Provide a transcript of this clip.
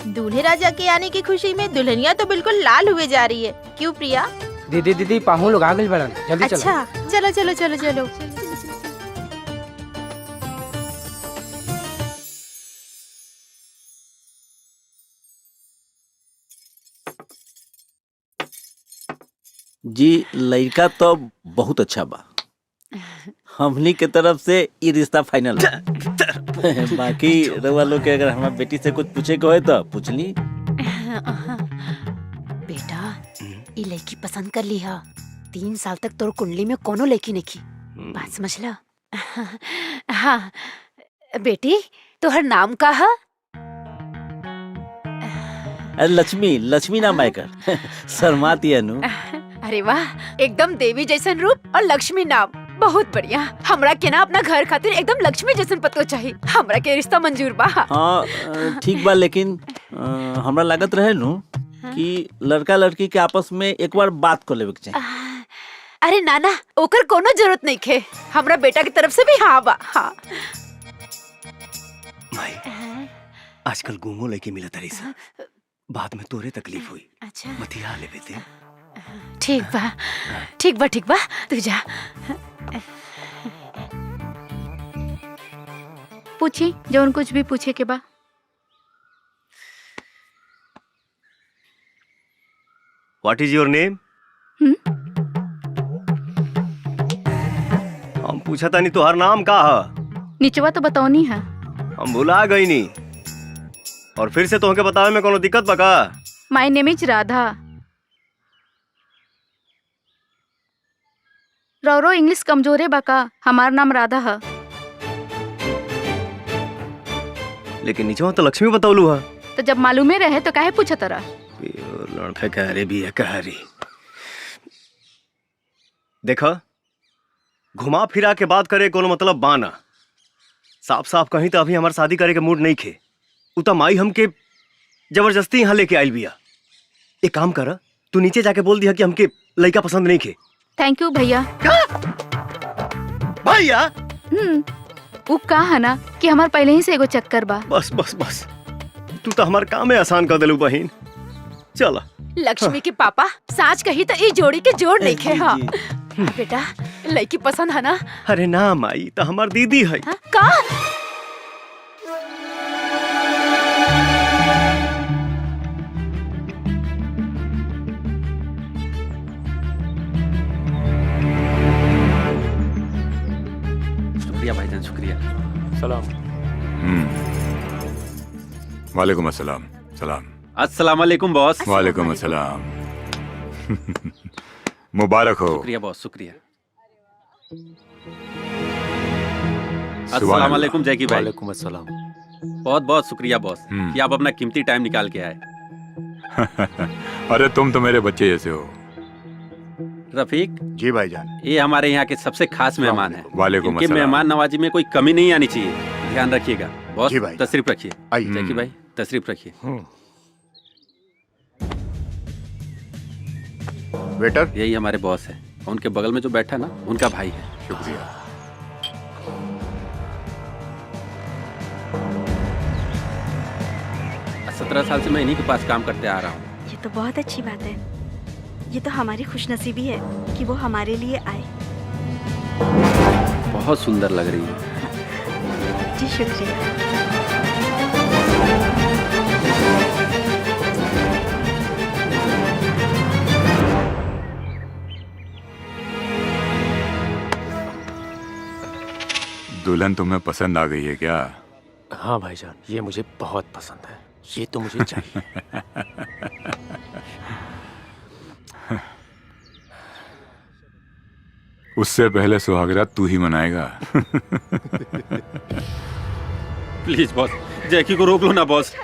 दूल्हे राजा के आने की खुशी में दुल्हनिया तो बिल्कुल लाल हुए जा रही है। क्यों प्रिया? दीदी पाहु लोग आ गइल बड़न, जल्दी चलो। अच्छा चलो चलो चलो चलो। जी लड़का तो बहुत अच्छा बा। हमनी के तरफ से ये रिश्ता फाइनल है। बाकी रउआ लोग के अगर हमारी बेटी से कुछ पूछे के होए तो पूछ ली। बेटा ये लड़की पसंद कर ली है। 3 साल तक तोर कुंडली में कोनो लड़की नहीं की। बात समझ ला। हाँ बेटी तोहर नाम का है? अरे लक्ष्मी नाम है कर। शर्माती है नु। अरे वाह एकदम देवी जैसन रूप और लक्ष्मी नाम, बहुत बढ़िया। हमरा के ना अपना घर खातिर एकदम लक्ष्मी जैसन पतो चाहिए। हमरा के रिश्ता मंजूर बा। हाँ ठीक बा, लेकिन हमरा लागत रहे नु कि लड़का लड़की के आपस में एक बार बात कर लेवे के चाहिए। अरे नाना ओकर कोनो जरूरत नहीं खे। हमरा बेटा की तरफ से भी हाँ बा। हाँ माई आजकल गुमो लेके मिला तारी सा, बाद में तोरे तकलीफ हुई। अच्छा मतिया ले बेटे। ठीक बा तू जा। पूछी जौन कुछ भी पूछे के बा। What is your name? हम पूछा था नहीं तोहर नाम का है? निचवा तो बताओनी है। हम भुला गई नी और फिर से तोहके बतावे में कोनो दिक्कत बा का? My name is Radha. रौरो इंग्लिश कमजोरे बा का? हमार नाम राधा है। लेकिन नीचे तो लक्ष्मी बतौलू है। तो जब मालूमे रहे तो काहे पूछा तरा? लड़का कह रही भी है कह रही। देखा घुमा फिरा के बात करे कोनो मतलब बाना। साफ साफ कहीं तो अभी हमार शादी करे के मूड नहीं खे। उता माई हमके जबरदस्ती यहाँ लेके आयल बिया। एक काम कर, तू नीचे जाके बोल दिया कि हमके लड़का पसंद नहीं खे। थैंक यू भैया। भैया वो कहा है ना कि हमार पहले ही से एगो चक्कर बा। बस बस बस तू तो हमार काम है आसान कर देलू बहन। चला लक्ष्मी के पापा साच कही तो ये जोड़ी के जोड़ नहीं खे। हाँ बेटा लड़की पसंद है ना? अरे ना माई तो हमार दीदी है। हाँ? का? शुक्रिया भाईजान शुक्रिया। सलाम। वालेकुम अस्सलाम। सलाम। अस्सलाम वालेकुम बॉस। वालेकुम अस्सलाम। मुबारक हो। शुक्रिया बॉस शुक्रिया। अस्सलाम वालेकुम जैकी भाई। वालेकुम अस्सलाम। बहुत बहुत शुक्रिया बॉस कि आप अपना कीमती टाइम निकाल के आए। अरे तुम तो मेरे बच्चे जैसे हो। रफीक जी भाईजान। ये हमारे यहाँ के सबसे खास मेहमान हैं। वालेकुम इनके अस्सलाम। मेहमान नवाजी में कोई कमी नहीं आनी चाहिए, ध्यान रखिएगा। बॉस जी भाई। तशरीफ रखिए। आइए। जैकी भाई तशरीफ रखिए। वेटर यही हमारे बॉस है। उनके बगल में जो बैठा ना उनका भाई है। शुक्रिया। 17 साल से मैं इन्हीं के पास काम करते आ रहा हूँ। ये तो बहुत अच्छी बात है। ये तो हमारी खुशनसीबी है कि वो हमारे लिए आए। बहुत सुंदर लग रही है। जी शुक्रिया। दुल्हन तुम्हें पसंद आ गई है क्या? हाँ भाईजान ये मुझे बहुत पसंद है। ये तो मुझे चाहिए। उससे पहले सुहागरात तू ही मनाएगा। प्लीज बॉस जैकी को रोक लो ना बॉस।